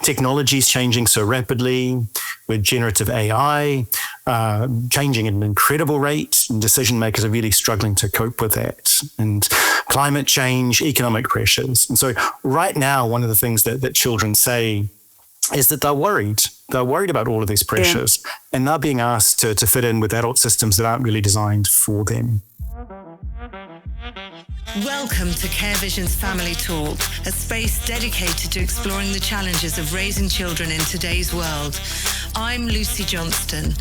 technology is changing so rapidly with generative AI, changing at an incredible rate, and decision makers are really struggling to cope with that. And climate change, economic pressures. And so right now, one of the things that children say is that they're worried. They're worried about all of these pressures, and they're being asked to fit in with adult systems that aren't really designed for them. Welcome to Care Vision's Family Talk, a space dedicated to exploring the challenges of raising children in today's world. I'm Lucy Johnston.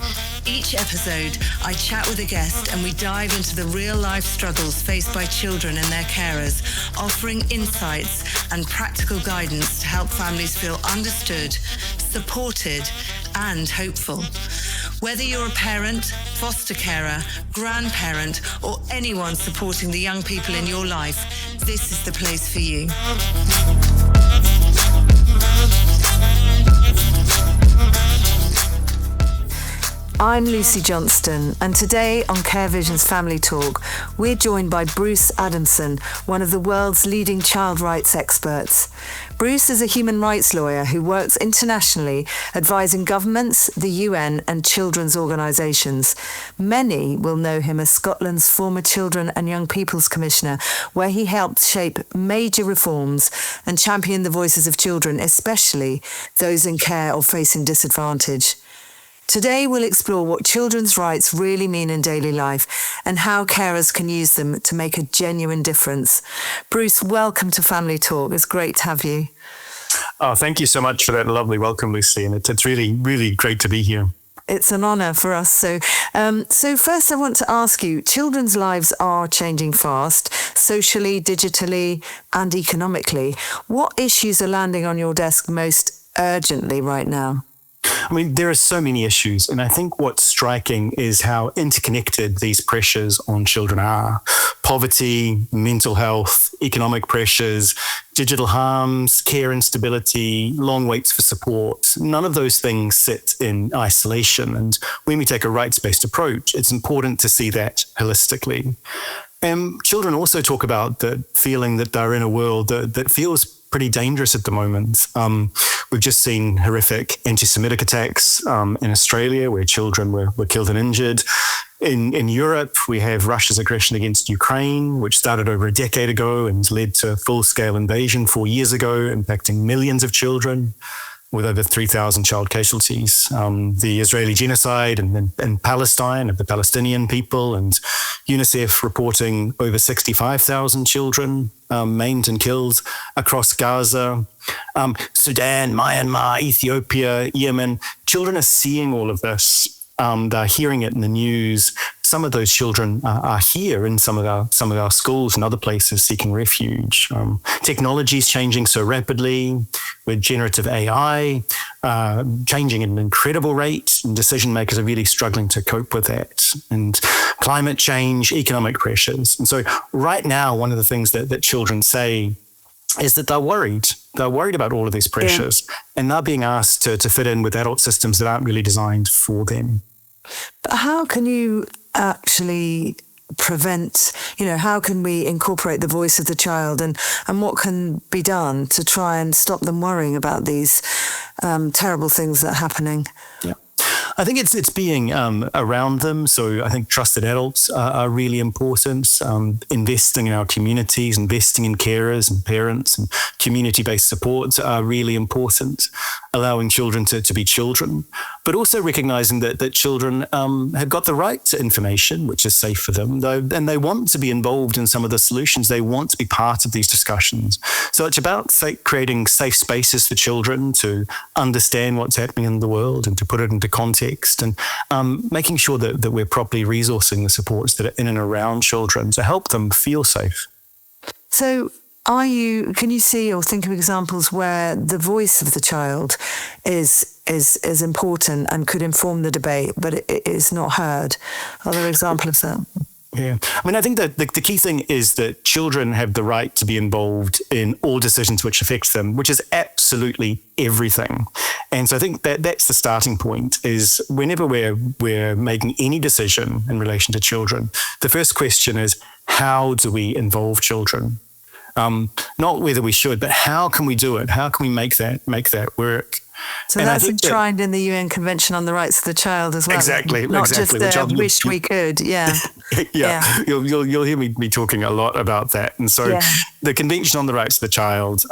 Each episode, I chat with a guest and we dive into the real-life struggles faced by children and their carers, offering insights and practical guidance to help families feel understood, supported, and hopeful. Whether you're a parent, foster carer, grandparent, or anyone supporting the young people in your life, this is the place for you. I'm Lucy Johnston, and today on Care Vision's Family Talk, we're joined by Bruce Adamson, one of the world's leading child rights experts. Bruce is a human rights lawyer who works internationally, advising governments, the UN, and children's organisations. Many will know him as Scotland's former Children and Young People's Commissioner, where he helped shape major reforms and champion the voices of children, especially those in care or facing disadvantage. Today, we'll explore what children's rights really mean in daily life and how carers can use them to make a genuine difference. Bruce, welcome to Family Talk. It's great to have you. Oh, thank you so much for that lovely welcome, Lucy. And it's really, really great to be here. It's an honour for us. So first I want to ask you, children's lives are changing fast, socially, digitally, and economically. What issues are landing on your desk most urgently right now? I mean, there are so many issues, and I think what's striking is how interconnected these pressures on children are. Poverty, mental health, economic pressures, digital harms, care instability, long waits for support. None of those things sit in isolation, and when we take a rights-based approach, it's important to see that holistically. Children also talk about the feeling that they're in a world that feels pretty dangerous at the moment. We've just seen horrific anti-Semitic attacks in Australia where children were killed and injured. In Europe, we have Russia's aggression against Ukraine, which started over a decade ago and led to a full-scale invasion 4 years ago, impacting millions of children, with over 3,000 child casualties. The Israeli genocide in Palestine of the Palestinian people, and UNICEF reporting over 65,000 children maimed and killed across Gaza. Sudan, Myanmar, Ethiopia, Yemen. Children are seeing all of this. They're hearing it in the news. Some of those children are here in some of our schools and other places seeking refuge. Technology is changing so rapidly with generative AI, changing at an incredible rate, and decision makers are really struggling to cope with that. And climate change, economic pressures. And so right now, one of the things that children say is that they're worried. They're worried about all of these pressures, and they're being asked to fit in with adult systems that aren't really designed for them. But how can you actually prevent, how can we incorporate the voice of the child, and what can be done to try and stop them worrying about these terrible things that are happening? Yeah. I think it's being around them. So I think trusted adults are really important. Investing in our communities, investing in carers and parents and community-based supports are really important. Allowing children to be children, but also recognizing that children have got the right to information, which is safe for them, and they want to be involved in some of the solutions. They want to be part of these discussions. So it's about creating safe spaces for children to understand what's happening in the world and to put it into context, and making sure that we're properly resourcing the supports that are in and around children to help them feel safe. So can you see or think of examples where the voice of the child is important and could inform the debate, but it is not heard? Are there examples of that? Yeah. I mean, I think that the key thing is that children have the right to be involved in all decisions which affect them, which is absolutely everything. And so I think that's the starting point, is whenever we're making any decision in relation to children, the first question is, how do we involve children? Not whether we should, but how can we do it? How can we make that work? So and that's enshrined in the UN Convention on the Rights of the Child as well. Exactly. Not just wish we could. Yeah. Yeah. You'll hear me talking a lot about that. And so the Convention on the Rights of the Child,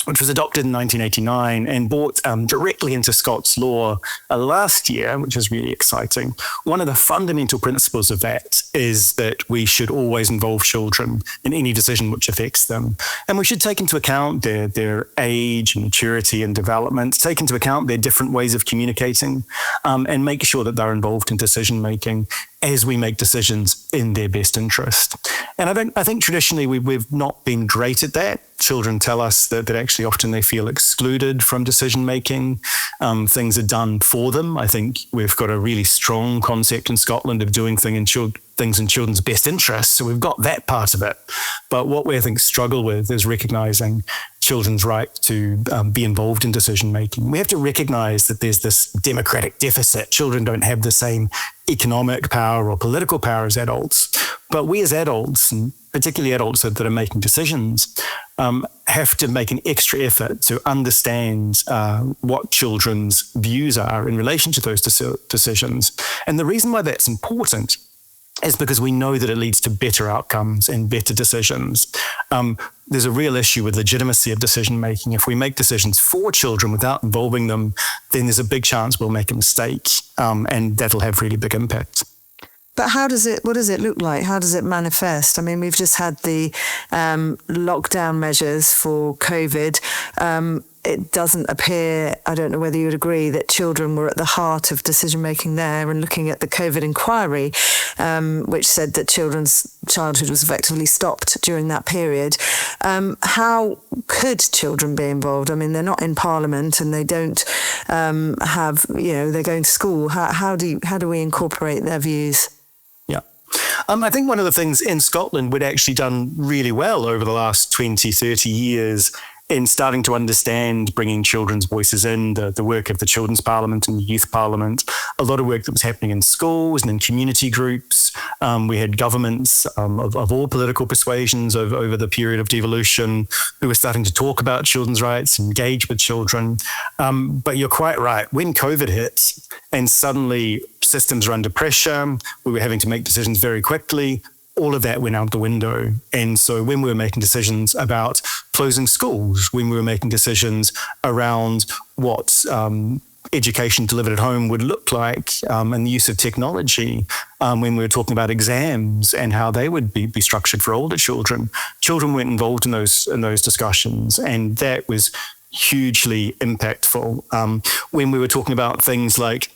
which was adopted in 1989 and brought directly into Scots law last year, which is really exciting. One of the fundamental principles of that is that we should always involve children in any decision which affects them. And we should take into account their age and maturity and development, take into account their different ways of communicating, and make sure that they're involved in decision making as we make decisions in their best interest. And I think traditionally we've not been great at that. Children tell us that actually often they feel excluded from decision making. Things are done for them. I think we've got a really strong concept in Scotland of doing things in children's best interests. So we've got that part of it. But what we, I think, struggle with is recognizing children's right to be involved in decision making. We have to recognize that there's this democratic deficit. Children don't have the same economic power or political power as adults. But we as adults, and particularly adults that are making decisions, have to make an extra effort to understand what children's views are in relation to those decisions. And the reason why that's important is because we know that it leads to better outcomes and better decisions. There's a real issue with legitimacy of decision making. If we make decisions for children without involving them, then there's a big chance we'll make a mistake, and that'll have really big impact. But what does it look like? How does it manifest? I mean, we've just had the lockdown measures for COVID. It doesn't appear, I don't know whether you would agree, that children were at the heart of decision-making there, and looking at the COVID inquiry, which said that children's childhood was effectively stopped during that period. How could children be involved? I mean, they're not in Parliament and they don't have, they're going to school. How do we incorporate their views? I think one of the things in Scotland we'd actually done really well over the last 20, 30 years in starting to understand bringing children's voices in, the work of the Children's Parliament and the Youth Parliament, a lot of work that was happening in schools and in community groups. We had governments of all political persuasions over the period of devolution who were starting to talk about children's rights, engage with children. But you're quite right. When COVID hit and suddenly systems are under pressure, we were having to make decisions very quickly, all of that went out the window. And so when we were making decisions about closing schools, when we were making decisions around what education delivered at home would look like, and the use of technology, when we were talking about exams and how they would be structured for older children weren't involved in those discussions, and that was hugely impactful. When we were talking about things like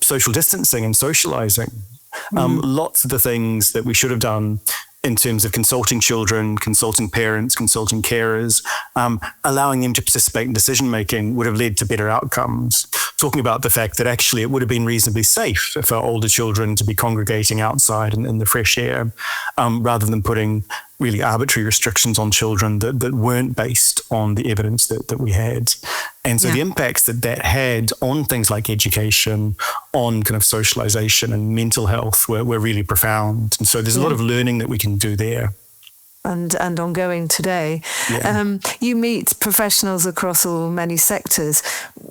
social distancing and socializing, lots of the things that we should have done in terms of consulting children, consulting parents, consulting carers, allowing them to participate in decision-making would have led to better outcomes. Talking about the fact that actually it would have been reasonably safe for older children to be congregating outside in the fresh air, rather than putting really arbitrary restrictions on children that weren't based on the evidence that we had. And so the impacts that had on things like education, on kind of socialization and mental health were really profound. And so there's a lot of learning that we can do there. And ongoing today. Yeah. You meet professionals across many sectors.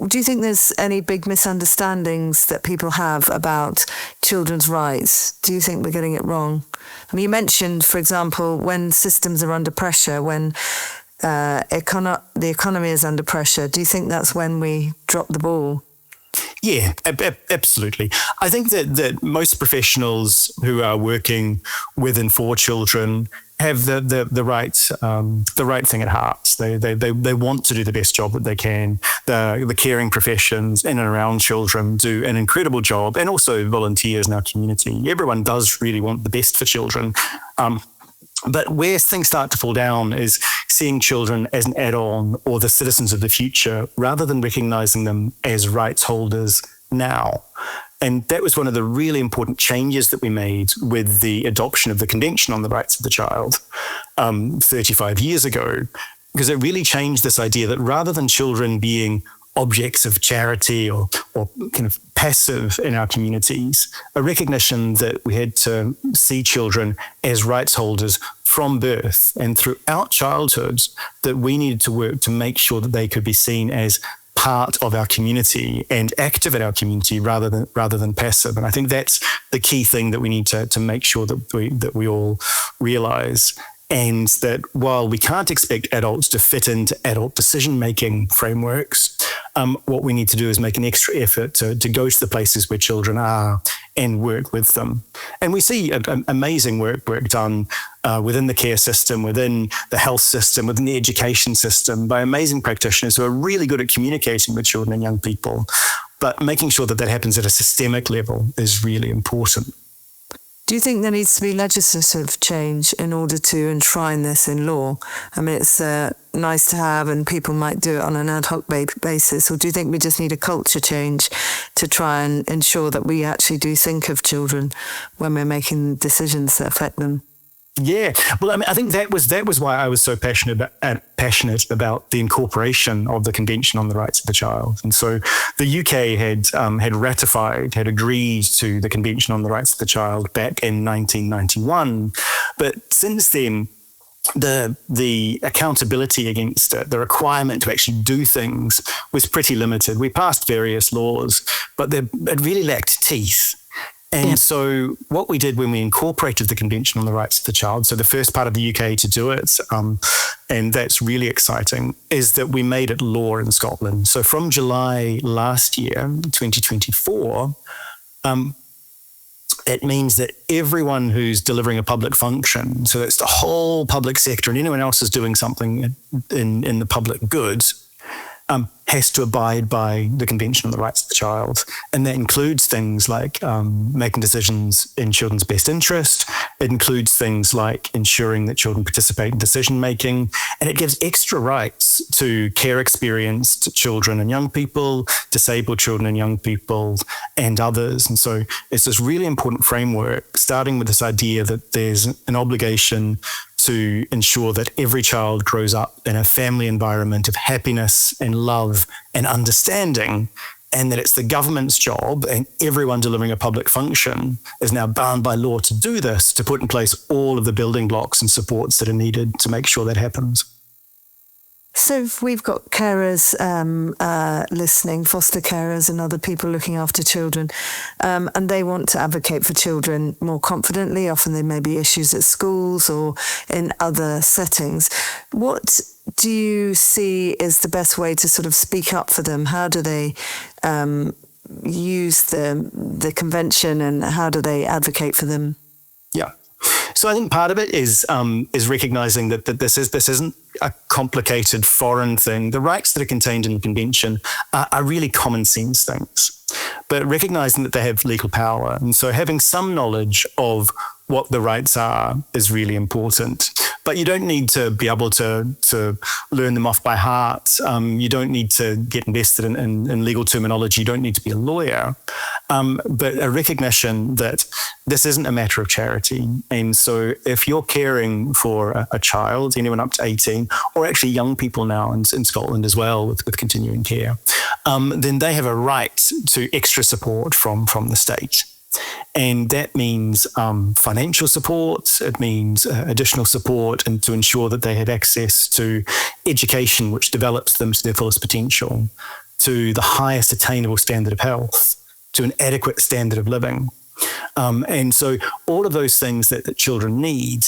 Do you think there's any big misunderstandings that people have about children's rights? Do you think we're getting it wrong? I mean, you mentioned, for example, when systems are under pressure, when the economy is under pressure, do you think that's when we drop the ball? Yeah, absolutely. I think that most professionals who are working with and for children have the right thing at heart. They want to do the best job that they can. The caring professions in and around children do an incredible job, and also volunteers in our community. Everyone does really want the best for children. But where things start to fall down is seeing children as an add-on or the citizens of the future, rather than recognizing them as rights holders now. And that was one of the really important changes that we made with the adoption of the Convention on the Rights of the Child 35 years ago, because it really changed this idea that rather than children being objects of charity or kind of passive in our communities, a recognition that we had to see children as rights holders from birth and throughout childhood that we needed to work to make sure that they could be seen as part of our community and active in our community rather than passive. And I think that's the key thing that we need to make sure that we all realize. And that while we can't expect adults to fit into adult decision-making frameworks, what we need to do is make an extra effort to go to the places where children are and work with them. And we see amazing work done within the care system, within the health system, within the education system by amazing practitioners who are really good at communicating with children and young people. But making sure that happens at a systemic level is really important. Do you think there needs to be legislative change in order to enshrine this in law? I mean, it's nice to have and people might do it on an ad hoc basis. Or do you think we just need a culture change to try and ensure that we actually do think of children when we're making decisions that affect them? Yeah, well, I mean, I think that was why I was so passionate about the incorporation of the Convention on the Rights of the Child. And so the UK had agreed to the Convention on the Rights of the Child back in 1991, but since then, the accountability against it, the requirement to actually do things was pretty limited. We passed various laws, but it really lacked teeth. And so what we did when we incorporated the Convention on the Rights of the Child, so the first part of the UK to do it, and that's really exciting, is that we made it law in Scotland. So from July last year, 2024, it means that everyone who's delivering a public function, so it's the whole public sector and anyone else is doing something in the public good, has to abide by the Convention on the Rights of the Child. And that includes things like making decisions in children's best interest. It includes things like ensuring that children participate in decision-making. And it gives extra rights to care experienced children and young people, disabled children and young people, and others. And so it's this really important framework, starting with this idea that there's an obligation to ensure that every child grows up in a family environment of happiness and love and understanding, and that it's the government's job, and everyone delivering a public function is now bound by law to do this, to put in place all of the building blocks and supports that are needed to make sure that happens. So if we've got carers listening, foster carers and other people looking after children, and they want to advocate for children more confidently. Often there may be issues at schools or in other settings. What do you see is the best way to sort of speak up for them? How do they use the convention, and how do they advocate for them? Yeah. So I think part of it is recognizing that this isn't a complicated foreign thing. The rights that are contained in the convention are really common sense things, but recognizing that they have legal power. And so having some knowledge of what the rights are is really important. But you don't need to be able to learn them off by heart. You don't need to get invested in legal terminology. You don't need to be a lawyer. But a recognition that this isn't a matter of charity. And so if you're caring for a child, anyone up to 18, or actually young people now in Scotland as well with continuing care, then they have a right to extra support from the state. And that means financial support, it means additional support, and to ensure that they have access to education which develops them to their fullest potential, to the highest attainable standard of health, to an adequate standard of living. And so all of those things that children need,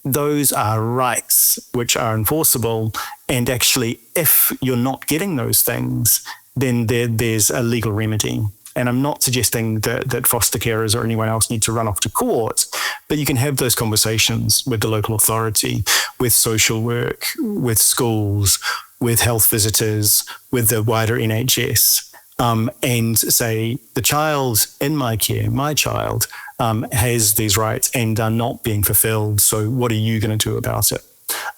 those are rights which are enforceable. And actually, if you're not getting those things, then there's a legal remedy. And I'm not suggesting that foster carers or anyone else need to run off to court, but you can have those conversations with the local authority, with social work, with schools, with health visitors, with the wider NHS, and say, the child in my care, my child, has these rights and are not being fulfilled. So what are you going to do about it?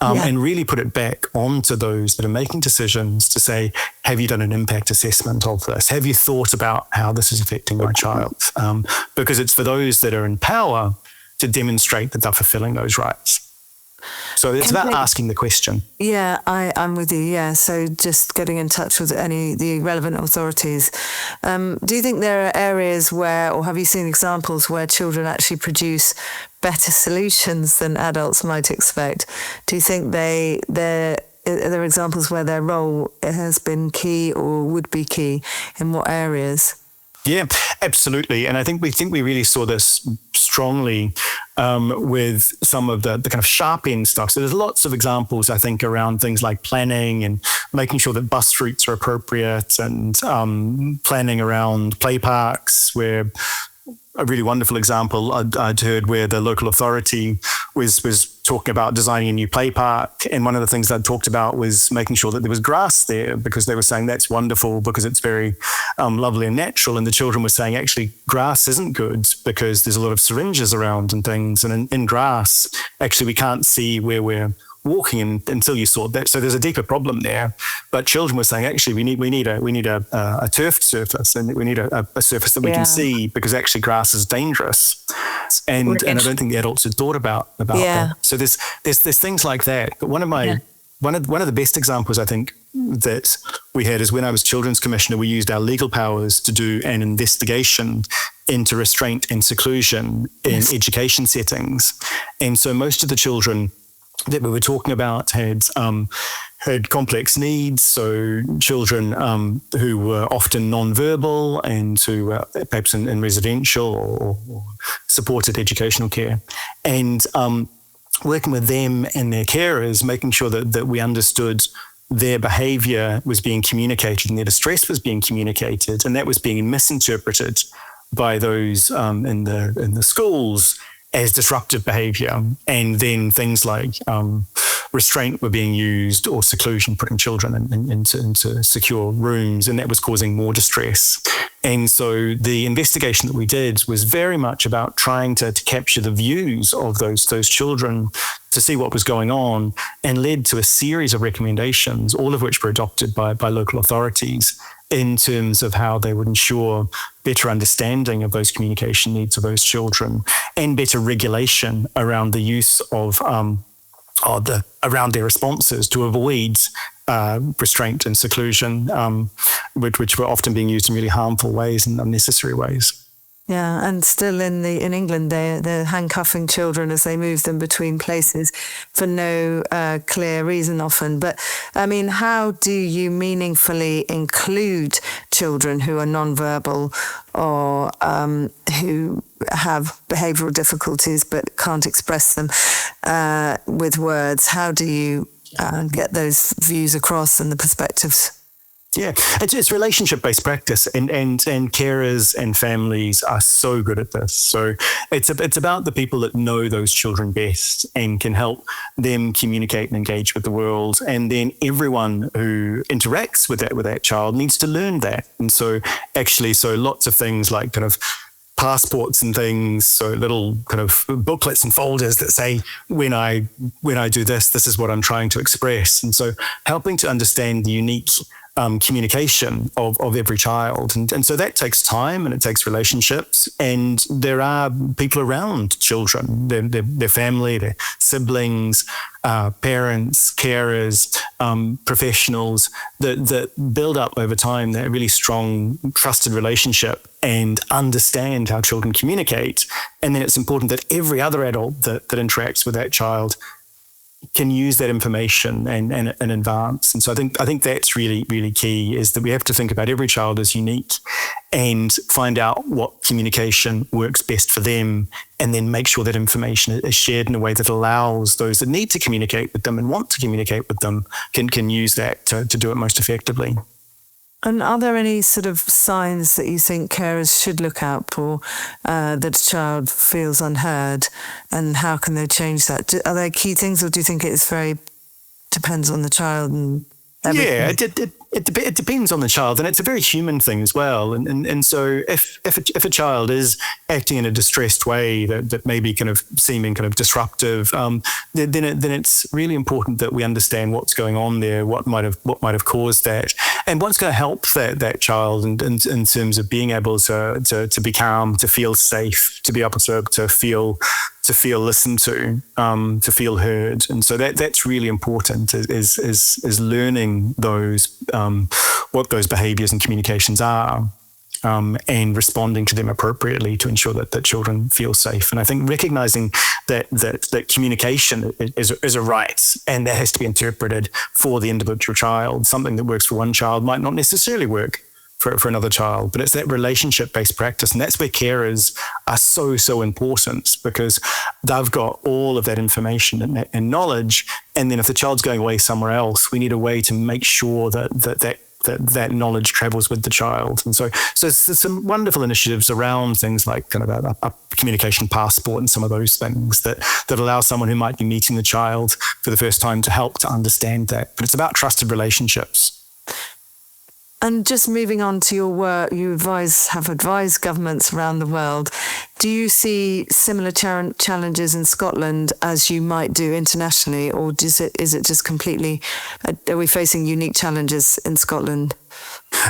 And really put it back onto those that are making decisions to say, have you done an impact assessment of this? Have you thought about how this is affecting my child? Because it's for those that are in power to demonstrate that they're fulfilling those rights. So it's about asking the question. Yeah, I'm with you. Yeah, so just getting in touch with the relevant authorities. Do you think there are areas where, or have you seen examples where children actually produce better solutions than adults might expect? Do you think are there examples where their role has been key or would be key? In what areas? Yeah, absolutely. And I think we really saw this strongly with some of the kind of sharp end stuff. So there's lots of examples, I think, around things like planning and making sure that bus routes are appropriate, and planning around play parks, where a really wonderful example I'd heard where the local authority was talking about designing a new play park. And one of the things they'd talked about was making sure that there was grass there, because they were saying that's wonderful because it's very lovely and natural. And the children were saying, actually, grass isn't good because there's a lot of syringes around and things. And in grass, actually, we can't see where we're walking until you sort that. So there's a deeper problem there. But children were saying, actually, we need a turfed surface, and we need a surface that we can see, because actually grass is dangerous. And I don't think the adults had thought about that. So there's things like that. But one of the best examples I think that we had is when I was Children's Commissioner, we used our legal powers to do an investigation into restraint and seclusion in education settings. And so most of the children that we were talking about had complex needs, so children who were often non-verbal and who were perhaps in residential or supported educational care. And working with them and their carers, making sure that we understood their behaviour was being communicated and their distress was being communicated, and that was being misinterpreted by those in the schools as disruptive behaviour. And then things like restraint were being used, or seclusion, putting children into secure rooms, and that was causing more distress. And so the investigation that we did was very much about trying to capture the views of those children to see what was going on, and led to a series of recommendations, all of which were adopted by local authorities, in terms of how they would ensure better understanding of those communication needs of those children, and better regulation around the use of around their responses to avoid restraint and seclusion, which were often being used in really harmful ways and unnecessary ways. Yeah, and still in England, they're handcuffing children as they move them between places for no clear reason often. But I mean, how do you meaningfully include children who are non-verbal or who have behavioural difficulties but can't express them with words? How do you get those views across and the perspectives? Yeah, it's relationship-based practice, and carers and families are so good at this. So it's about the people that know those children best and can help them communicate and engage with the world. And then everyone who interacts with that child needs to learn that. And so lots of things like kind of passports and things, so little kind of booklets and folders that say, when I do this is what I'm trying to express. And so helping to understand the unique communication of every child. And so that takes time, and it takes relationships. And there are people around children, their family, their siblings, parents, carers, professionals that build up over time that really strong, trusted relationship and understand how children communicate. And then it's important that every other adult that interacts with that child can use that information and advance. And so I think that's really, really key, is that we have to think about every child as unique and find out what communication works best for them, and then make sure that information is shared in a way that allows those that need to communicate with them and want to communicate with them can use that to do it most effectively. And are there any sort of signs that you think carers should look out for that a child feels unheard, and how can they change that? Are there key things, or do you think it's depends on the child and everything? Yeah, it depends on the child, and it's a very human thing as well. And so if a child is acting in a distressed way that may be kind of seeming kind of disruptive, then it's really important that we understand what's going on there, what might have caused that, and what's going to help that child in terms of being able to be calm, to feel safe, to be able to feel to feel listened to feel heard. And so that's really important, is learning those what those behaviours and communications are. And responding to them appropriately to ensure that children feel safe. And I think recognizing that communication is a right, and that has to be interpreted for the individual child. Something that works for one child might not necessarily work for another child, but it's that relationship-based practice. And that's where carers are so important, because they've got all of that information and knowledge. And then if the child's going away somewhere else, we need a way to make sure that knowledge travels with the child. And so there's some wonderful initiatives around things like kind of a communication passport and some of those things that allow someone who might be meeting the child for the first time to help to understand that. But it's about trusted relationships. And just moving on to your work, you have advised governments around the world. Do you see similar challenges in Scotland as you might do internationally, or is it just completely? Are we facing unique challenges in Scotland?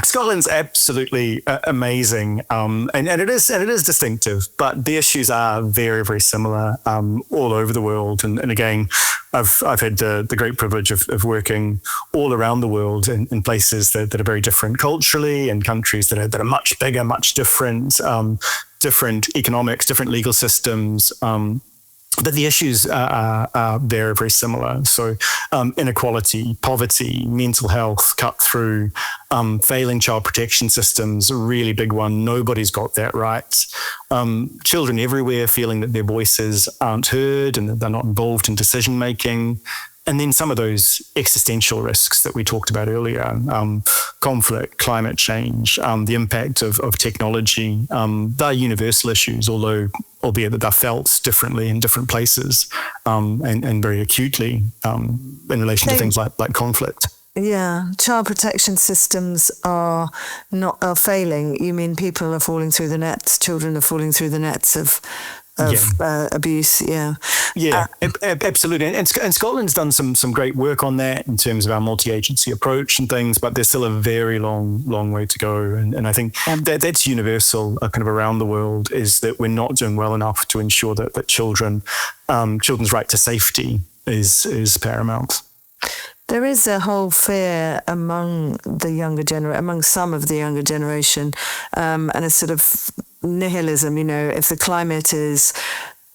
Scotland's absolutely amazing, and it is distinctive, but the issues are very, very similar all over the world. And again, I've had the great privilege of working all around the world in places that are very different culturally, and countries that are much bigger, much different, different economics, different legal systems. But the issues are very, very similar. So inequality, poverty, mental health, cut through, failing child protection systems, a really big one. Nobody's got that right. Children everywhere feeling that their voices aren't heard and that they're not involved in decision making. And then some of those existential risks that we talked about earlier, conflict, climate change, the impact of technology, they're universal issues, albeit that they're felt differently in different places and very acutely in relation to things like conflict. Yeah, child protection systems are failing. You mean people are falling through the nets, children are falling through the nets of abuse, absolutely. And Scotland's done some great work on that in terms of our multi-agency approach and things, but there's still a very long way to go. And I think that's universal kind of around the world, is that we're not doing well enough to ensure that children's right to safety is paramount. There is a whole fear among some of the younger generation, and a sort of nihilism, if the climate is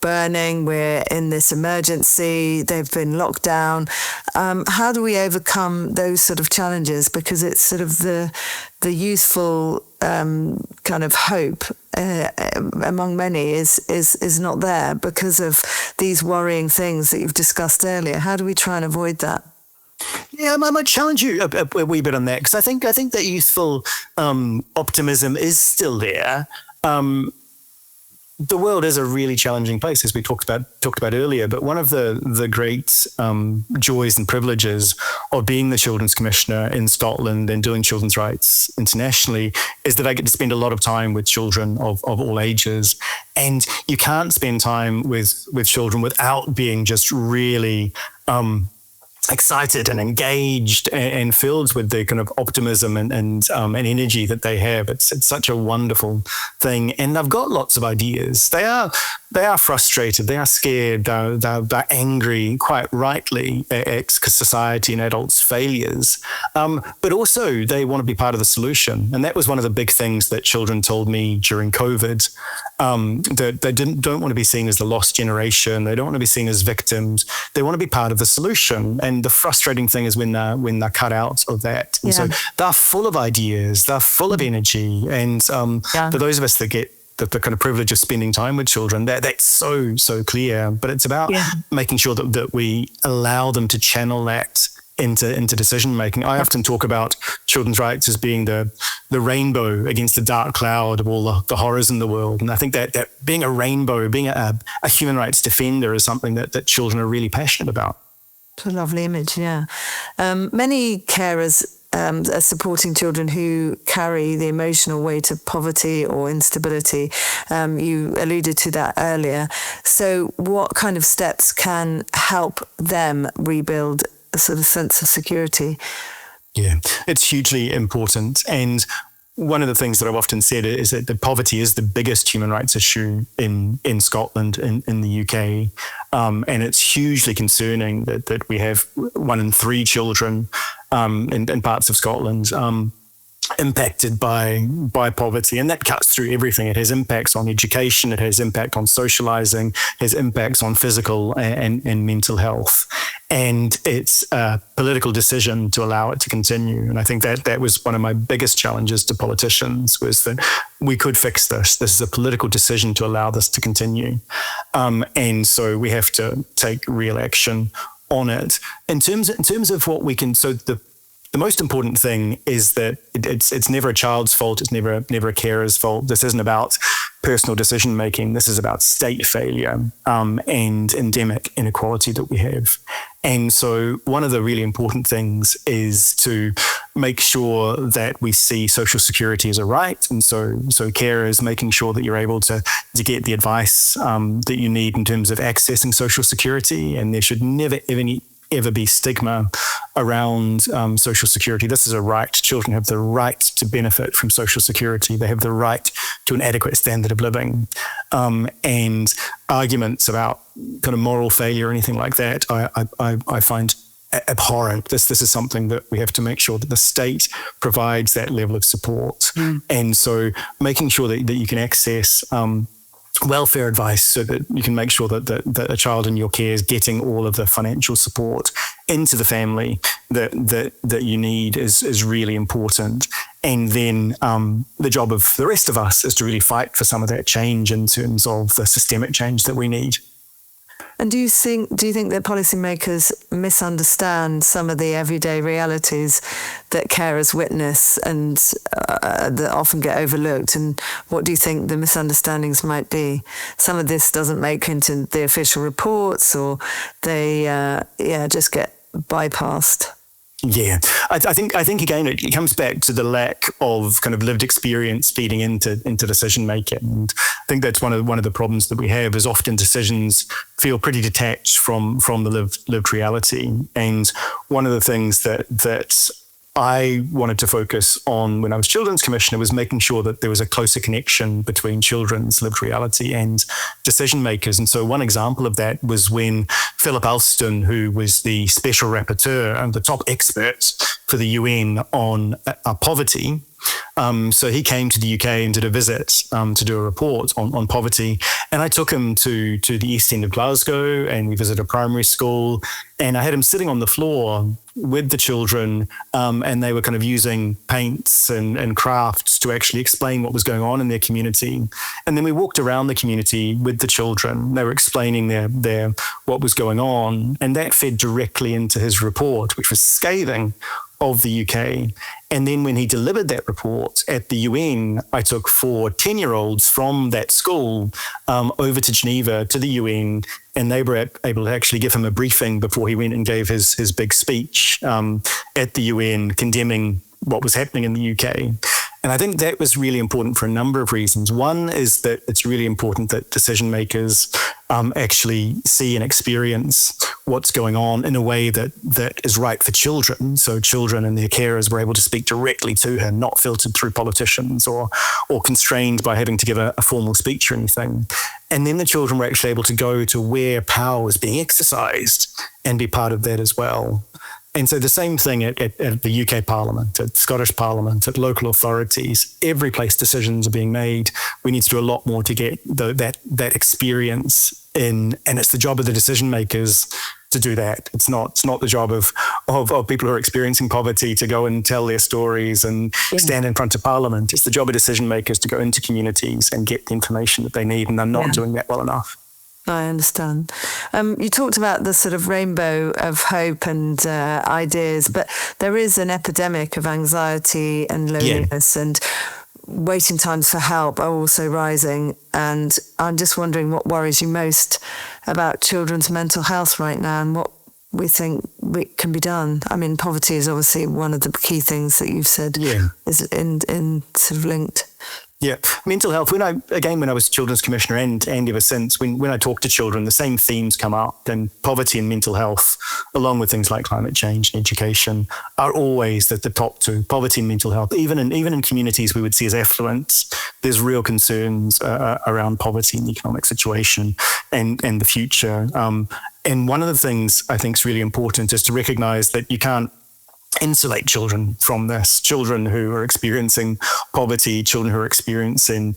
burning, we're in this emergency, they've been locked down. How do we overcome those sort of challenges? Because it's sort of the youthful kind of hope among many is not there because of these worrying things that you've discussed earlier. How do we try and avoid that? Yeah, I might challenge you a wee bit on that, because I think that youthful optimism is still there. The world is a really challenging place, as we talked about earlier. But one of the great joys and privileges of being the Children's Commissioner in Scotland and doing children's rights internationally is that I get to spend a lot of time with children of all ages. And you can't spend time with children without being just really excited and engaged and filled with the kind of optimism and energy that they have. It's such a wonderful thing. And I've got lots of ideas. They are frustrated. They are scared. They're angry, quite rightly, at society and adults' failures. But also they want to be part of the solution. And that was one of the big things that children told me during COVID. That they don't want to be seen as the lost generation. They don't want to be seen as victims. They want to be part of the solution. And the frustrating thing is when they're cut out of that. And so they're full of ideas. They're full of energy. And for those of us that get the kind of privilege of spending time with children, that's so clear. But it's about making sure that we allow them to channel that into decision making. I often talk about children's rights as being the rainbow against the dark cloud of all the horrors in the world. And I think that being a rainbow, being a human rights defender, is something that children are really passionate about. It's a lovely image, yeah. Many carers are supporting children who carry the emotional weight of poverty or instability. You alluded to that earlier. So what kind of steps can help them rebuild a sort of sense of security? Yeah, it's hugely important. And one of the things that I've often said is that the poverty is the biggest human rights issue in Scotland, in the UK. And it's hugely concerning that we have 1 in 3 children in parts of Scotland impacted by poverty, and that cuts through everything. It has impacts on education, it has impact on socializing, has impacts on physical and mental health, and it's a political decision to allow it to continue. And I think that was one of my biggest challenges to politicians, was that we could fix this. This is a political decision to allow this to continue, and so we have to take real action on it. In terms of what we can, so the most important thing is that it's never a child's fault. It's never a carer's fault. This isn't about personal decision making. This is about state failure and endemic inequality that we have. And so one of the really important things is to make sure that we see social security as a right. And so carers, making sure that you're able to get the advice that you need in terms of accessing social security. And there should never ever be stigma around social security. This is a right. Children have the right to benefit from social security. They have the right to an adequate standard of living. And arguments about kind of moral failure or anything like that, I find abhorrent. This is something that we have to make sure that the state provides that level of support. And so making sure that you can access welfare advice so that you can make sure that a child in your care is getting all of the financial support into the family that you need is really important. And then the job of the rest of us is to really fight for some of that change in terms of the systemic change that we need. And do you think that policymakers misunderstand some of the everyday realities that carers witness and that often get overlooked? And what do you think the misunderstandings might be? Some of this doesn't make into the official reports, or they just get bypassed. Yeah, I think again it comes back to the lack of kind of lived experience feeding into decision making. And I think that's one of the problems that we have, is often decisions feel pretty detached from the lived reality. And one of the things that I wanted to focus on when I was Children's Commissioner was making sure that there was a closer connection between children's lived reality and decision makers. And so one example of that was when Philip Alston, who was the Special Rapporteur and the top expert for the UN on poverty, so he came to the UK and did a visit to do a report on poverty. And I took him to the East End of Glasgow, and we visited a primary school. And I had him sitting on the floor with the children, and they were kind of using paints and crafts to actually explain what was going on in their community. And then we walked around the community with the children. They were explaining their what was going on, and that fed directly into his report, which was scathing of the UK. And then when he delivered that report at the UN, I took 4 10-year-olds from that school over to Geneva to the UN, and they were able to actually give him a briefing before he went and gave his big speech at the UN condemning what was happening in the UK. And I think that was really important for a number of reasons. One is that it's really important that decision makers actually see and experience what's going on in a way that is right for children. So children and their carers were able to speak directly to her, not filtered through politicians or constrained by having to give a formal speech or anything. And then the children were actually able to go to where power was being exercised and be part of that as well. And so the same thing at the UK Parliament, at Scottish Parliament, at local authorities, every place decisions are being made. We need to do a lot more to get that experience in, and it's the job of the decision makers to do that. It's not the job of people who are experiencing poverty to go and tell their stories and stand in front of Parliament. It's the job of decision makers to go into communities and get the information that they need, and they're not doing that well enough. I understand. You talked about the sort of rainbow of hope and ideas, but there is an epidemic of anxiety and loneliness, and waiting times for help are also rising. And I'm just wondering what worries you most about children's mental health right now, and what we think can be done. I mean, poverty is obviously one of the key things that you've said is in sort of linked. Yeah, mental health. When I was Children's Commissioner and ever since, when I talk to children, the same themes come up, and poverty and mental health, along with things like climate change and education, are always the top two. Poverty and mental health. Even in communities we would see as affluent, there's real concerns around poverty and the economic situation and the future. And one of the things I think is really important is to recognise that you can't insulate children from this. Children who are experiencing poverty, children who are experiencing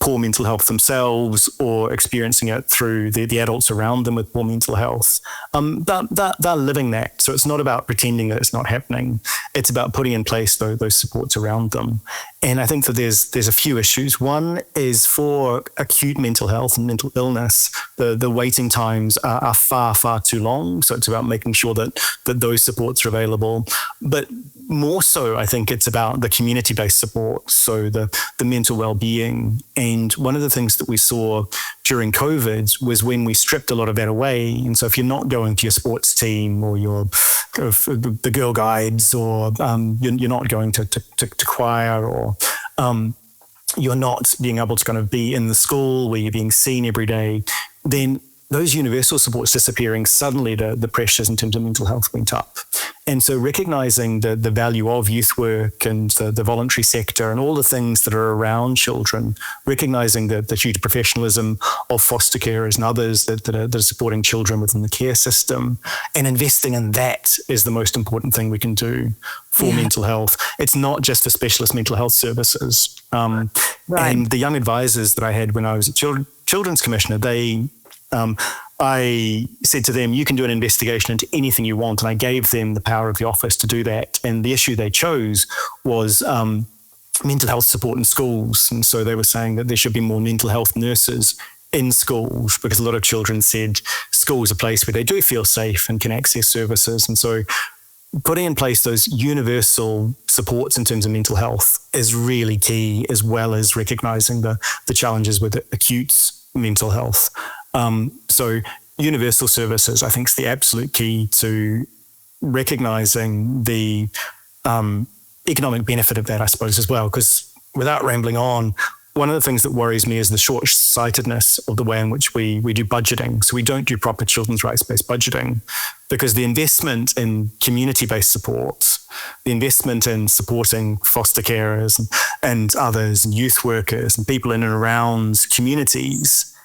poor mental health themselves, or experiencing it through the adults around them with poor mental health, they're living that. So it's not about pretending that it's not happening. It's about putting in place those supports around them. And I think that there's a few issues. One is for acute mental health and mental illness, the waiting times are far, far too long. So it's about making sure that those supports are available. But more so, I think it's about the community-based support, so the mental well-being. And one of the things that we saw during COVID was when we stripped a lot of that away. And so if you're not going to your sports team, or the Girl Guides, or you're not going to choir, or you're not being able to kind of be in the school where you're being seen every day, then those universal supports disappearing, suddenly the pressures in terms of mental health went up. And so recognizing the value of youth work and the voluntary sector and all the things that are around children, recognizing the huge professionalism of foster carers and others that are supporting children within the care system, and investing in that is the most important thing we can do for mental health. It's not just for specialist mental health services. Right. And the young advisors that I had when I was a Children's Commissioner, I said to them, you can do an investigation into anything you want. And I gave them the power of the office to do that. And the issue they chose was mental health support in schools. And so they were saying that there should be more mental health nurses in schools, because a lot of children said school is a place where they do feel safe and can access services. And so putting in place those universal supports in terms of mental health is really key, as well as recognizing the challenges with acute mental health. So universal services, I think, is the absolute key to recognizing the economic benefit of that, I suppose, as well. Because without rambling on, one of the things that worries me is the short-sightedness of the way in which we do budgeting. So we don't do proper children's rights-based budgeting, because the investment in community-based support, the investment in supporting foster carers and others, and youth workers and people in and around communities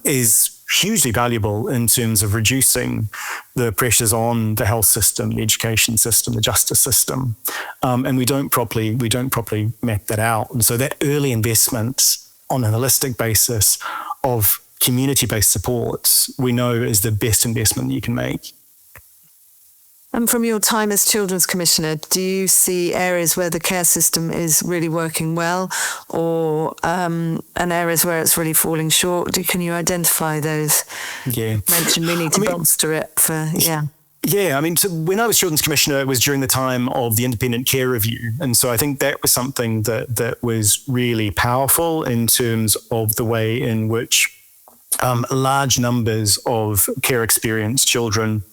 is hugely valuable in terms of reducing the pressures on the health system, the education system, the justice system, and we don't properly map that out. And so that early investment on a holistic basis of community-based supports, we know is the best investment that you can make. And from your time as Children's Commissioner, do you see areas where the care system is really working well, or and areas where it's really falling short? Can you identify those? Yeah. You mentioned we need to bolster it for, Yeah, I mean, so when I was Children's Commissioner, it was during the time of the Independent Care Review. And so I think that was something that was really powerful in terms of the way in which large numbers of care experienced children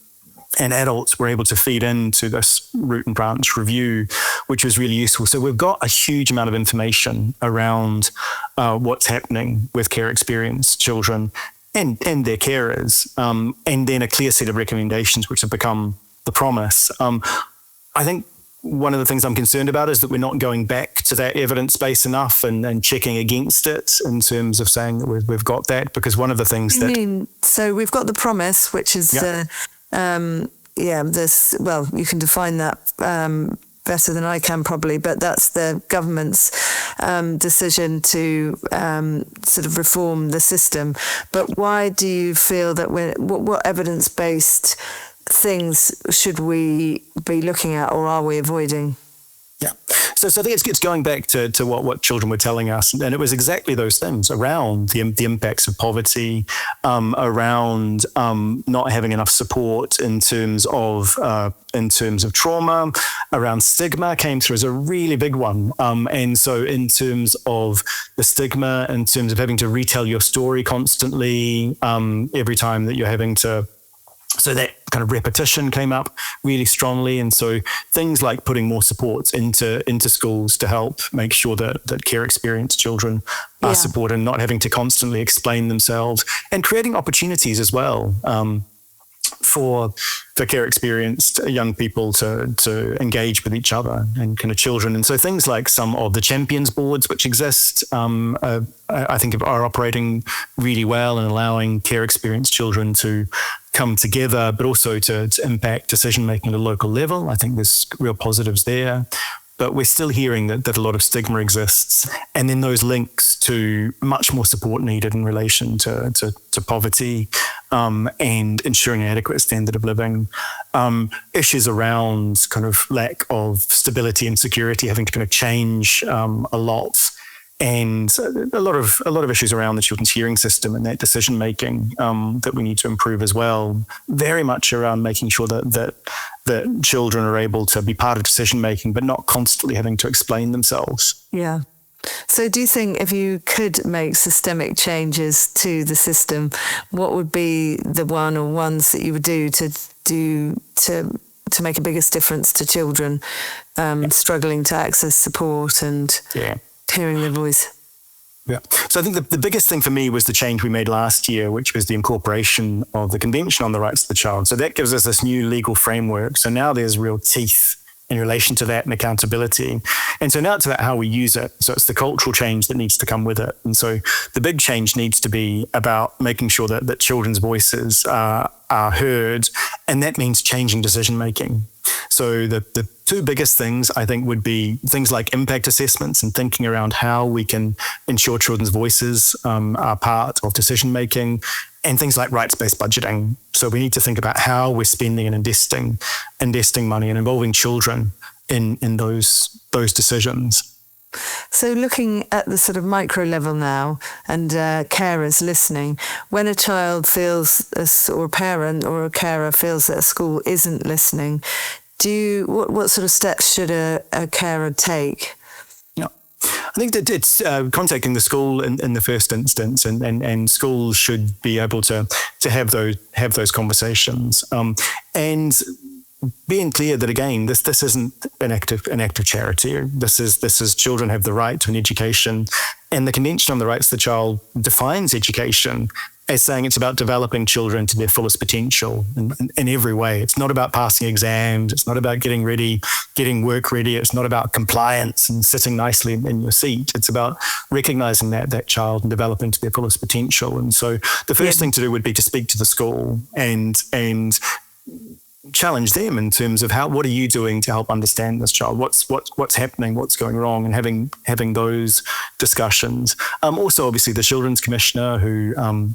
and adults were able to feed into this root and branch review, which was really useful. So we've got a huge amount of information around what's happening with care experienced children and their carers, and then a clear set of recommendations which have become the promise. I think one of the things I'm concerned about is that we're not going back to that evidence base enough and checking against it in terms of saying that we've got that, because one of the things so we've got the promise, which is you can define that better than I can probably, but that's the government's decision to sort of reform the system. But why do you feel that what evidence-based things should we be looking at, or are we avoiding? Yeah. So I think it's going back to what children were telling us, and it was exactly those things around the impacts of poverty, around not having enough support in terms of trauma, around stigma came through as a really big one, and so in terms of the stigma, in terms of having to retell your story constantly, every time that you're having to So that kind of repetition came up really strongly. And so things like putting more supports into schools to help make sure that care experienced children are supported and not having to constantly explain themselves, and creating opportunities as well for care experienced young people to engage with each other and kind of children. And so things like some of the champions boards which exist, I think are operating really well and allowing care experienced children to come together, but also to impact decision-making at a local level. I think there's real positives there. But we're still hearing that a lot of stigma exists. And then those links to much more support needed in relation to poverty and ensuring an adequate standard of living. Issues around kind of lack of stability and security having to kind of change a lot. And a lot of issues around the children's hearing system and that decision making that we need to improve as well. Very much around making sure that children are able to be part of decision making, but not constantly having to explain themselves. Yeah. So do you think if you could make systemic changes to the system, what would be the one or ones that you would do to make a biggest difference to children struggling to access support and hearing their voice? Yeah. So I think the biggest thing for me was the change we made last year, which was the incorporation of the Convention on the Rights of the Child. So that gives us this new legal framework. So now there's real teeth in relation to that and accountability. And so now it's about how we use it. So it's the cultural change that needs to come with it. And so the big change needs to be about making sure that children's voices are heard. And that means changing decision-making. So the two biggest things, I think, would be things like impact assessments and thinking around how we can ensure children's voices are part of decision-making, and things like rights-based budgeting. So we need to think about how we're spending and investing money and involving children in those decisions. So looking at the sort of micro level now, and carers listening, when a child feels, or a parent or a carer feels that a school isn't listening, what sort of steps should a carer take? I think that it's contacting the school in the first instance, and schools should be able to have those conversations, and being clear that, again, this isn't an act of charity. This is children have the right to an education, and the Convention on the Rights of the Child defines education as saying it's about developing children to their fullest potential in every way. It's not about passing exams. It's not about getting work ready. It's not about compliance and sitting nicely in your seat. It's about recognizing that child and developing to their fullest potential. And so the first thing to do would be to speak to the school and challenge them in terms of what are you doing to help understand this child? What's happening? What's going wrong? And having those discussions. Also, obviously, the Children's Commissioner who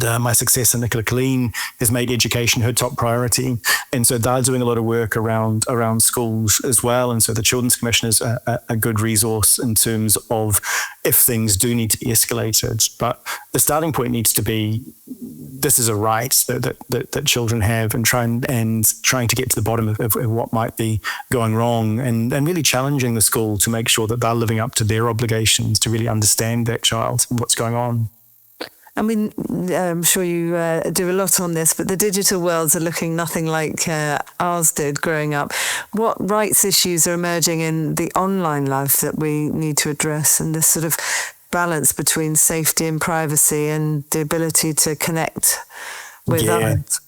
my successor, Nicola Colleen, has made education her top priority. And so they're doing a lot of work around schools as well. And so the Children's Commission is a good resource in terms of if things do need to be escalated. But the starting point needs to be, this is a right that children have, and trying to get to the bottom of what might be going wrong, and really challenging the school to make sure that they're living up to their obligations to really understand that child and what's going on. I mean, I'm sure you do a lot on this, but the digital worlds are looking nothing like ours did growing up. What rights issues are emerging in the online life that we need to address, and this sort of balance between safety and privacy and the ability to connect with others?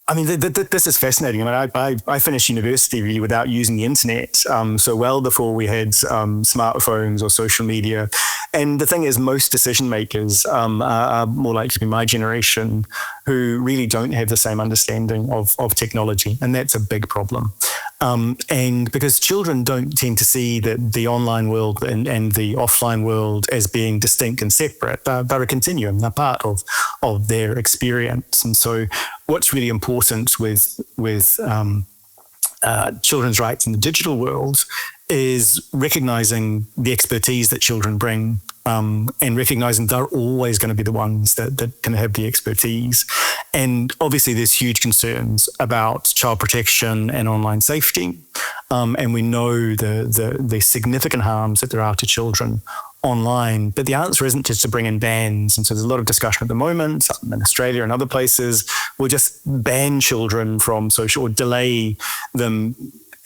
I mean, this is fascinating. I mean, I finished university really without using the internet, so well before we had smartphones or social media. And the thing is, most decision makers are more likely to be my generation, who really don't have the same understanding of technology, and that's a big problem. And because children don't tend to see the online world and the offline world as being distinct and separate. They're a continuum. They're part of their experience. And so what's really important with children's rights in the digital world is recognizing the expertise that children bring, and recognizing they're always going to be the ones that can have the expertise. And obviously there's huge concerns about child protection and online safety. And we know the significant harms that there are to children online, but the answer isn't just to bring in bans. And so there's a lot of discussion at the moment in Australia and other places we'll just ban children from social or delay them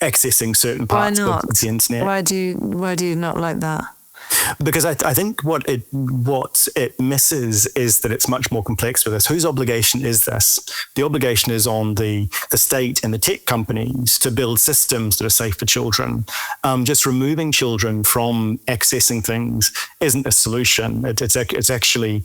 accessing certain parts of the internet. Why do you not like that? Because I think what it misses is that it's much more complex with this. Whose obligation is this? The obligation is on the state and the tech companies to build systems that are safe for children. Just removing children from accessing things isn't a solution. It's actually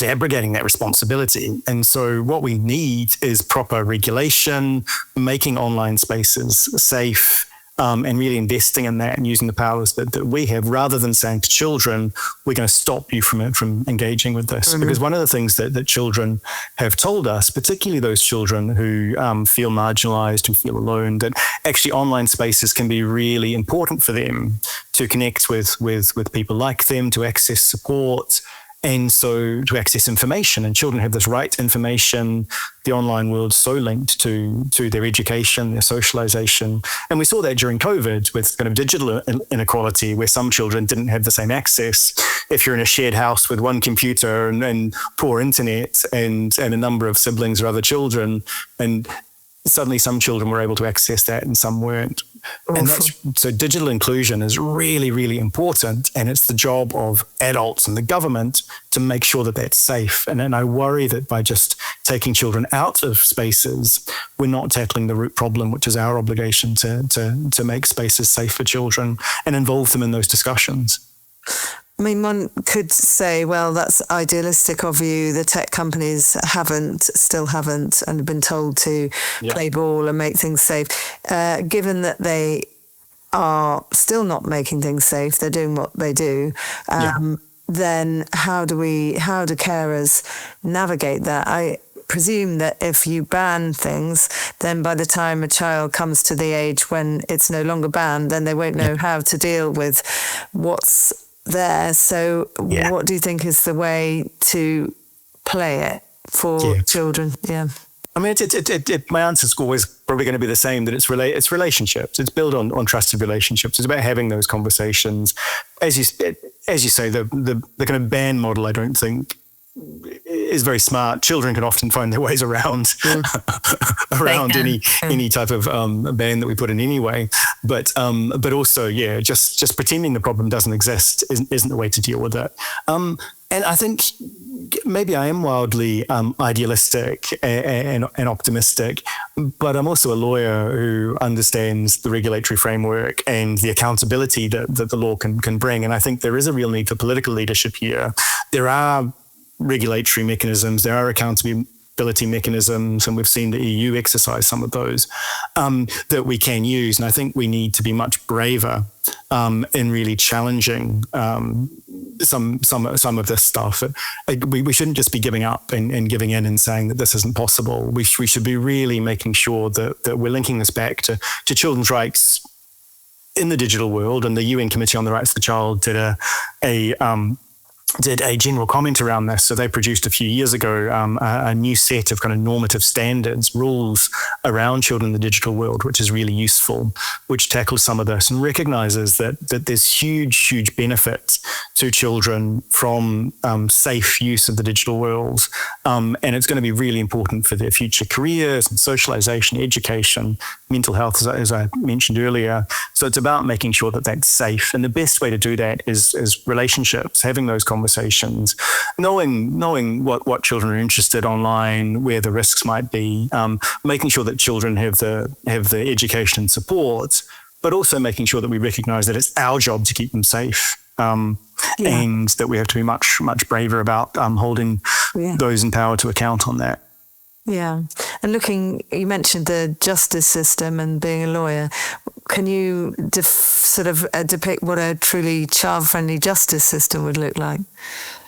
abrogating that responsibility. And so what we need is proper regulation, making online spaces safe, and really investing in that and using the powers that we have, rather than saying to children, we're going to stop you from engaging with this. Mm-hmm. Because one of the things that children have told us, particularly those children who feel marginalized, who feel alone, that actually online spaces can be really important for them to connect with people like them, to access support, and so to access information. And children have this right to information. The online world's so linked to their education, their socialization. And we saw that during COVID with kind of digital inequality, where some children didn't have the same access. If you're in a shared house with one computer and poor internet and a number of siblings or other children, and suddenly some children were able to access that and some weren't. And so digital inclusion is really, really important. And it's the job of adults and the government to make sure that that's safe. And I worry that by just taking children out of spaces, we're not tackling the root problem, which is our obligation to make spaces safe for children and involve them in those discussions. I mean, one could say, well, that's idealistic of you. The tech companies still haven't, and have been told to play ball and make things safe. Given that they are still not making things safe, they're doing what they do. Then how do carers navigate that? I presume that if you ban things, then by the time a child comes to the age when it's no longer banned, then they won't know how to deal with what's there. So what do you think is the way to play it for children? Yeah. I mean, my answer is always probably going to be the same, that it's relationships. It's built on trusted relationships. It's about having those conversations. As you say, the kind of ban model, I don't think is very smart. Children can often find their ways around any type of ban that we put in anyway. But also, just pretending the problem doesn't exist isn't the way to deal with it. And I think maybe I am wildly idealistic and optimistic, but I'm also a lawyer who understands the regulatory framework and the accountability that the law can bring. And I think there is a real need for political leadership here. There are regulatory mechanisms, there are accountability mechanisms, and we've seen the EU exercise some of those that we can use. And I think we need to be much braver in really challenging some of this stuff. We shouldn't just be giving up and giving in and saying that this isn't possible. We should be really making sure that we're linking this back to children's rights in the digital world. And the UN Committee on the Rights of the Child did a general comment around this. So they produced a few years ago a new set of kind of normative standards, rules around children in the digital world, which is really useful, which tackles some of this and recognizes that there's huge benefit to children from safe use of the digital world. And it's going to be really important for their future careers and socialization, education, mental health, as I mentioned earlier. So it's about making sure that that's safe. And the best way to do that is relationships, having those conversations, knowing what children are interested online, where the risks might be, making sure that children have the education and support, but also making sure that we recognize that it's our job to keep them safe. And that we have to be much braver about holding those in power to account on that. Yeah. And you mentioned the justice system and being a lawyer. Can you depict what a truly child-friendly justice system would look like?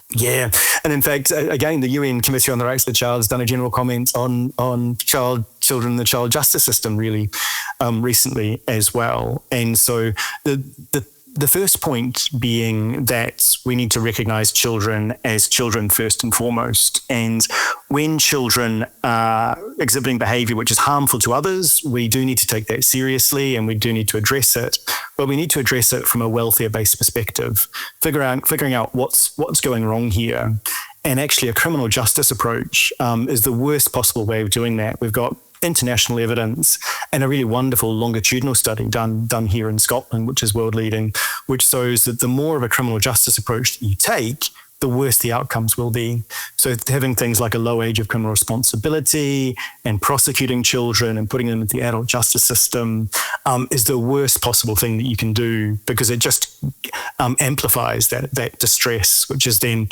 Yeah. And in fact, again, the UN Committee on the Rights of the Child has done a general comment on children in the child justice system really recently as well. And so the first point being that we need to recognize children as children first and foremost. And when children are exhibiting behavior which is harmful to others, we do need to take that seriously and we do need to address it. But we need to address it from a welfare-based perspective, figuring out what's going wrong here, And actually, a criminal justice approach is the worst possible way of doing that. We've got international evidence and a really wonderful longitudinal study done here in Scotland, which is world leading, which shows that the more of a criminal justice approach that you take, the worse the outcomes will be. So having things like a low age of criminal responsibility and prosecuting children and putting them into the adult justice system is the worst possible thing that you can do, because it just amplifies that distress, which is then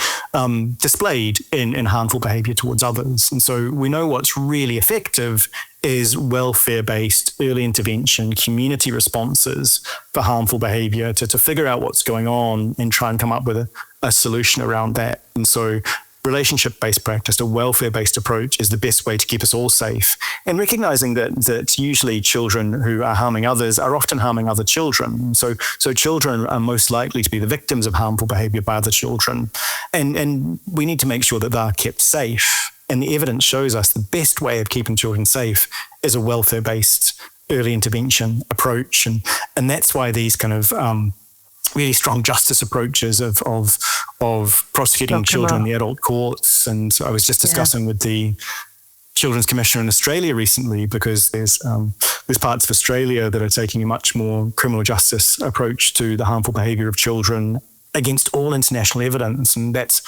displayed in harmful behaviour towards others. And so we know what's really effective is welfare-based early intervention, community responses for harmful behaviour to figure out what's going on and try and come up with a solution around that. And so relationship-based practice, a welfare-based approach, is the best way to keep us all safe. And recognising that usually children who are harming others are often harming other children. So children are most likely to be the victims of harmful behaviour by other children. And we need to make sure that they are kept safe. And the evidence shows us the best way of keeping children safe is a welfare-based early intervention approach. And that's why these kind of really strong justice approaches of prosecuting children in the adult courts. And so I was just discussing with the Children's Commissioner in Australia recently, because there's parts of Australia that are taking a much more criminal justice approach to the harmful behaviour of children against all international evidence, and that's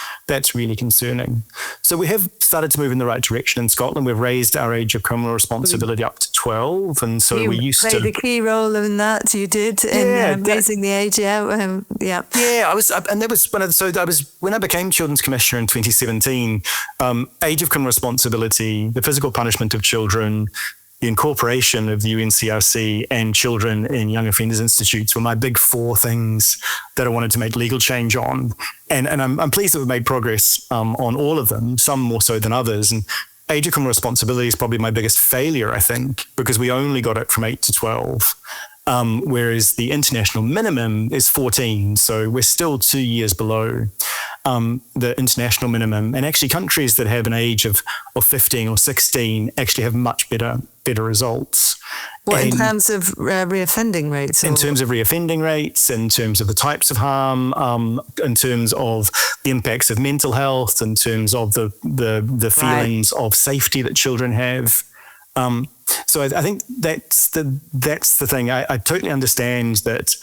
really concerning. So we have started to move in the right direction in Scotland. We've raised our age of criminal responsibility up to 12, and so we used to played a key role in that. You did in raising the age. I was, and that was when I became Children's Commissioner in 2017. Age of criminal responsibility, the physical punishment of children, the incorporation of the UNCRC, and children in young offenders institutes were my big four things that I wanted to make legal change on. And I'm pleased that we've made progress on all of them, some more so than others. And age of criminal responsibility is probably my biggest failure, I think, because we only got it from 8 to 12. Whereas the international minimum is 14. So we're still 2 years below the international minimum. And actually countries that have an age of 15 or 16 actually have much better results. In terms of reoffending rates? In terms of reoffending rates, in terms of the types of harm, in terms of the impacts of mental health, in terms of the feelings of safety that children have. So I think that's the thing. I totally understand that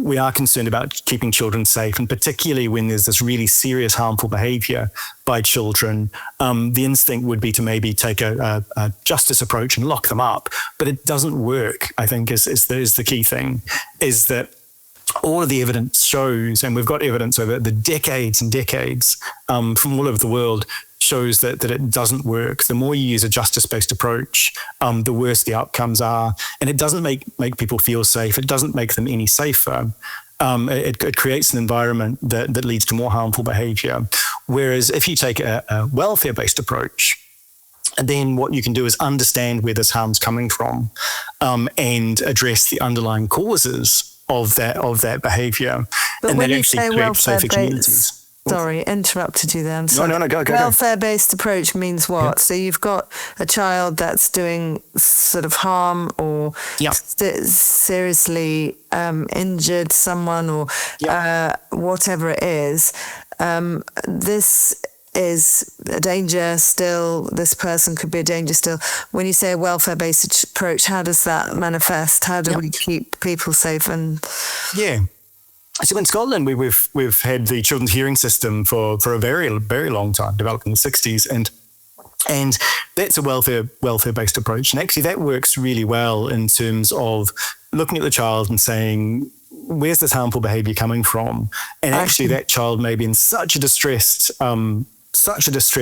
we are concerned about keeping children safe, and particularly when there's this really serious harmful behaviour by children, the instinct would be to maybe take a justice approach and lock them up. But it doesn't work, I think, is the key thing, is that all of the evidence shows, and we've got evidence over the decades and decades from all over the world, shows that it doesn't work. The more you use a justice-based approach, the worse the outcomes are. And it doesn't make people feel safe. It doesn't make them any safer. It creates an environment that leads to more harmful behaviour. Whereas if you take a welfare-based approach, then what you can do is understand where this harm's coming from, and address the underlying causes of that behaviour. But and when that you actually say creates safer communities. Sorry, interrupted you there. I'm sorry. No, go. Welfare-based approach means what? Yeah. So you've got a child that's doing sort of harm or seriously injured someone or whatever it is. This is a danger still. This person could be a danger still. When you say a welfare-based approach, how does that manifest? How do we keep people safe? So in Scotland, we've had the children's hearing system for a very, very long time, developed in the 60s, and that's a welfare-based approach. And actually that works really well in terms of looking at the child and saying, where's this harmful behaviour coming from? And actually that child may be in such a distressed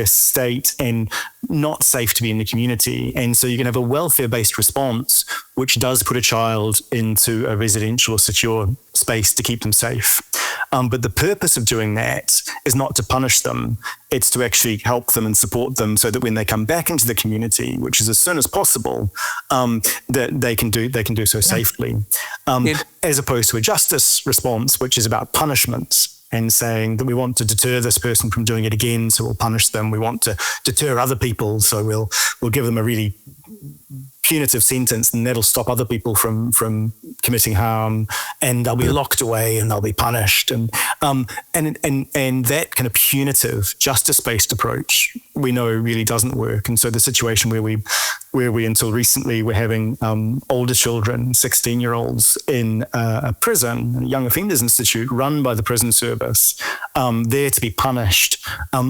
state and not safe to be in the community. And so you can have a welfare-based response, which does put a child into a residential or secure space to keep them safe. But the purpose of doing that is not to punish them. It's to actually help them and support them so that when they come back into the community, which is as soon as possible, that they can do so safely. As opposed to a justice response, which is about punishments, and saying that we want to deter this person from doing it again, so we'll punish them. We want to deter other people, so we'll give them a really punitive sentence, and that'll stop other people from committing harm, and they'll be locked away and they'll be punished. And that kind of punitive, justice-based approach we know really doesn't work. And so the situation where we until recently were having older children, 16-year-olds in a prison, a young offenders institute run by the prison service, there to be punished.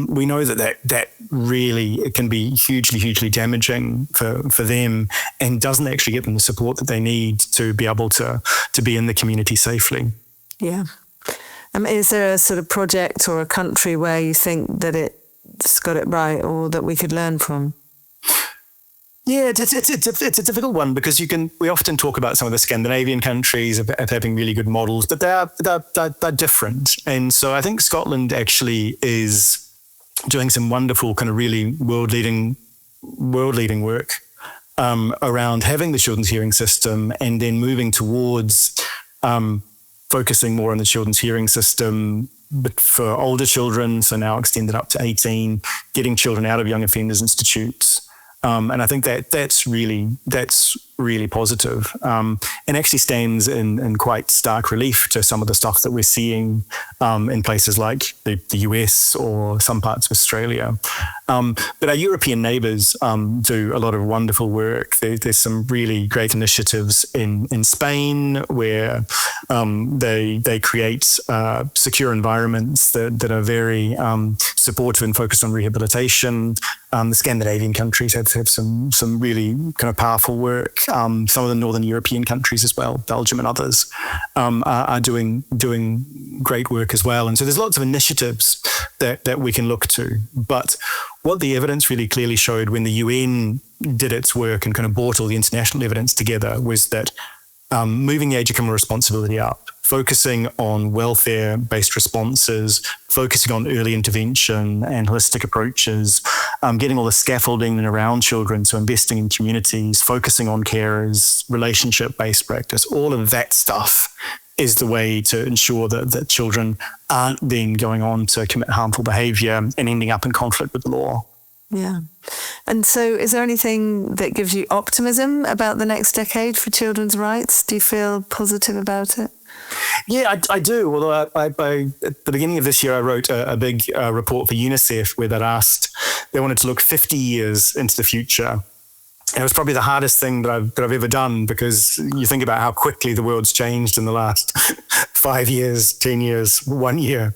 We know that really it can be hugely damaging for them, and doesn't actually get them the support that they need to be able to be in the community safely. Yeah. Is there a sort of project or a country where you think that it's got it right, or that we could learn from? Yeah, it's a difficult one, because we often talk about some of the Scandinavian countries of having really good models, but they're different. And so I think Scotland actually is doing some wonderful kind of really world-leading work around having the children's hearing system, and then moving towards focusing more on the children's hearing system, but for older children, so now extended up to 18, getting children out of young offenders institutes. And I think that's really positive, and actually stands in quite stark relief to some of the stuff that we're seeing in places like the US or some parts of Australia. But our European neighbours do a lot of wonderful work. There's some really great initiatives in Spain where they create secure environments that are very supportive and focused on rehabilitation. The Scandinavian countries have some really kind of powerful work. Some of the Northern European countries as well, Belgium and others, are doing great work as well. And so there's lots of initiatives that we can look to. But what the evidence really clearly showed when the UN did its work and kind of brought all the international evidence together was that moving the age of criminal responsibility up, focusing on welfare-based responses, focusing on early intervention and holistic approaches, getting all the scaffolding in around children, so investing in communities, focusing on carers, relationship-based practice, all of that stuff is the way to ensure that children aren't then going on to commit harmful behaviour and ending up in conflict with the law. Yeah. And so is there anything that gives you optimism about the next decade for children's rights? Do you feel positive about it? Yeah, I do. Although at the beginning of this year, I wrote a big report for UNICEF where they wanted to look 50 years into the future. And it was probably the hardest thing that I've ever done, because you think about how quickly the world's changed in the last 5 years, 10 years, 1 year.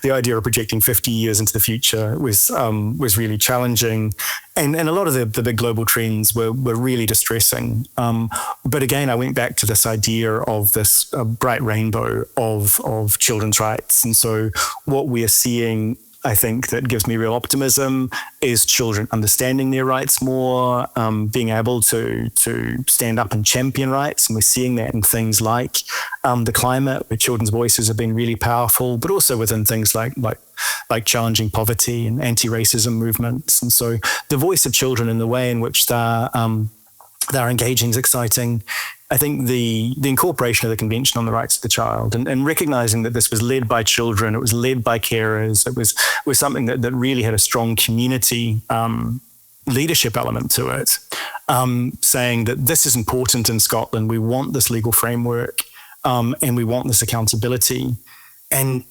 The idea of projecting 50 years into the future was really challenging. And a lot of the big global trends were really distressing. But again, I went back to this idea of this bright rainbow of children's rights. And so what we are seeing, I think, that gives me real optimism is children understanding their rights more, being able to stand up and champion rights. And we're seeing that in things like the climate, where children's voices have been really powerful, but also within things like challenging poverty and anti-racism movements. And so the voice of children and the way in which they're engaging is exciting. I think the incorporation of the Convention on the Rights of the Child and recognizing that this was led by children, it was led by carers, it was something that really had a strong community leadership element to it, saying that this is important in Scotland, we want this legal framework, and we want this accountability. And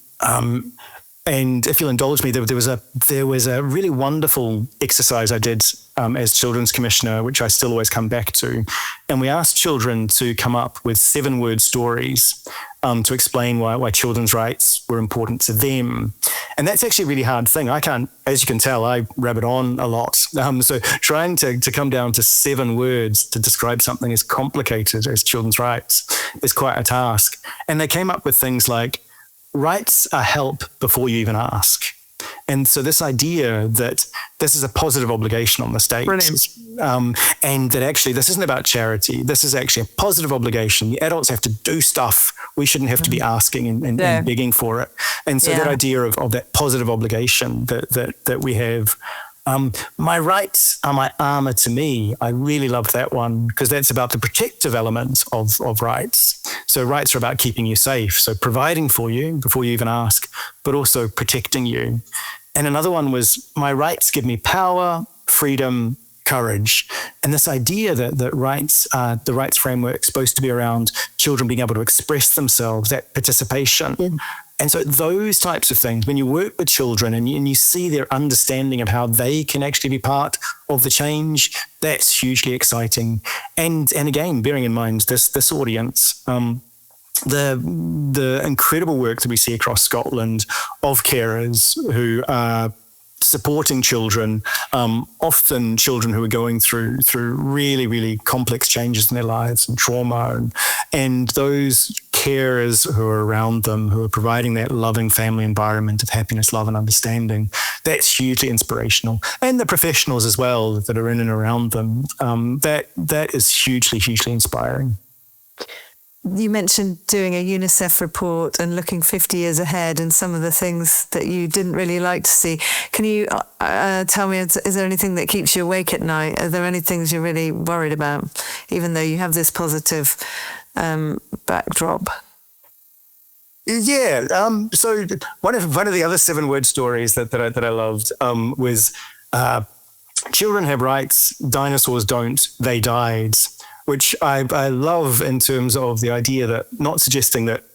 if you'll indulge me, there was a really wonderful exercise I did as Children's Commissioner, which I still always come back to. And we asked children to come up with 7-word stories to explain why children's rights were important to them. And that's actually a really hard thing. I can't, as you can tell, I rabbit on a lot. So trying to come down to 7 words to describe something as complicated as children's rights is quite a task. And they came up with things like, rights are help before you even ask. And so this idea that this is a positive obligation on the state, and that actually this isn't about charity, this is actually a positive obligation. The adults have to do stuff. We shouldn't have to be asking and begging for it. And so that idea of that positive obligation that we have, my rights are my armor to me. I really love that one, because that's about the protective element of rights. So rights are about keeping you safe, so providing for you before you even ask, but also protecting you. And another one was, my rights give me power, freedom, courage. And this idea that the rights framework is supposed to be around children being able to express themselves, that participation. Yeah. And so those types of things, when you work with children and you see their understanding of how they can actually be part of the change, that's hugely exciting. And again, bearing in mind this audience, the incredible work that we see across Scotland of carers who are supporting children, often children who are going through really, really complex changes in their lives and trauma, and those carers who are around them, who are providing that loving family environment of happiness, love, and understanding. That's hugely inspirational. And the professionals as well that are in and around them, that is hugely, hugely inspiring. You mentioned doing a UNICEF report and looking 50 years ahead and some of the things that you didn't really like to see. Can you tell me, is there anything that keeps you awake at night? Are there any things you're really worried about, even though you have this positive backdrop? Yeah. So one of the other 7-word stories that I loved was children have rights, dinosaurs don't, they died, which I love in terms of the idea that not suggesting that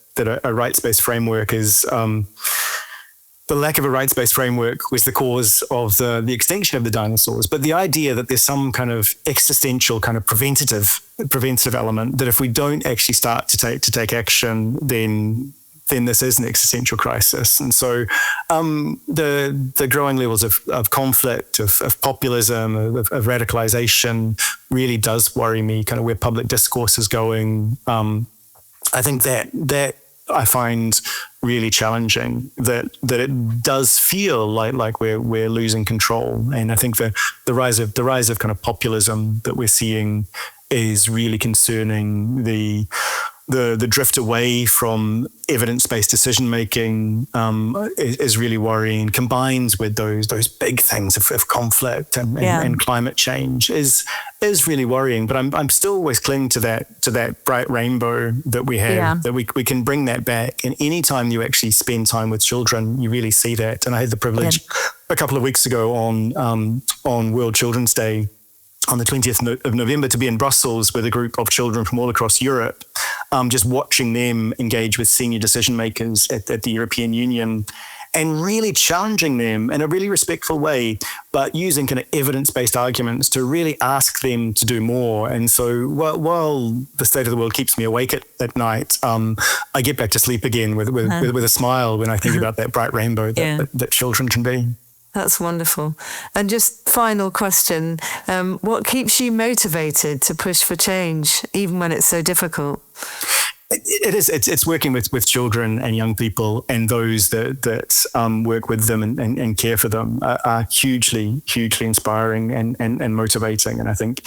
a rights-based framework is the lack of a rights-based framework was the cause of the extinction of the dinosaurs, but the idea that there's some kind of existential kind of preventative element that if we don't actually start to take action, then this is an existential crisis. And so the growing levels of conflict, of populism, of radicalization really does worry me, kind of where public discourse is going. I think that I find really challenging, that it does feel like we're losing control. And I think the rise of kind of populism that we're seeing is really concerning. The drift away from evidence-based decision-making is really worrying, combined with those big things of conflict and climate change is really worrying. But I'm still always clinging to that bright rainbow that we have, that we can bring that back. And anytime you actually spend time with children, you really see that. And I had the privilege a couple of weeks ago on World Children's Day, on the 20th of November, to be in Brussels with a group of children from all across Europe, just watching them engage with senior decision makers at the European Union and really challenging them in a really respectful way, but using kind of evidence-based arguments to really ask them to do more. And so while the state of the world keeps me awake at night, I get back to sleep again with a smile when I think about that bright rainbow that children can be. That's wonderful. And just final question, what keeps you motivated to push for change, even when it's so difficult? It's working with children and young people, and those that work with them and care for them are hugely, hugely inspiring and motivating. And I think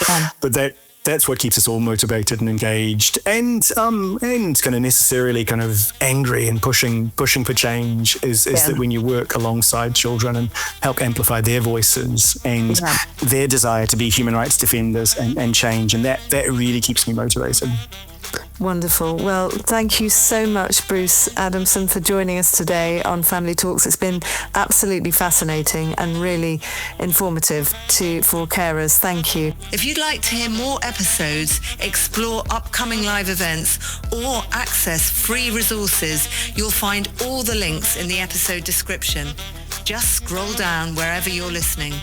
that's what keeps us all motivated and engaged, and kind of necessarily kind of angry and pushing for change is that when you work alongside children and help amplify their voices and their desire to be human rights defenders and change, and that really keeps me motivated. Wonderful. Well, thank you so much, Bruce Adamson, for joining us today on Family Talks. It's been absolutely fascinating and really informative for carers. Thank you. If you'd like to hear more episodes, explore upcoming live events, or access free resources, you'll find all the links in the episode description. Just scroll down wherever you're listening.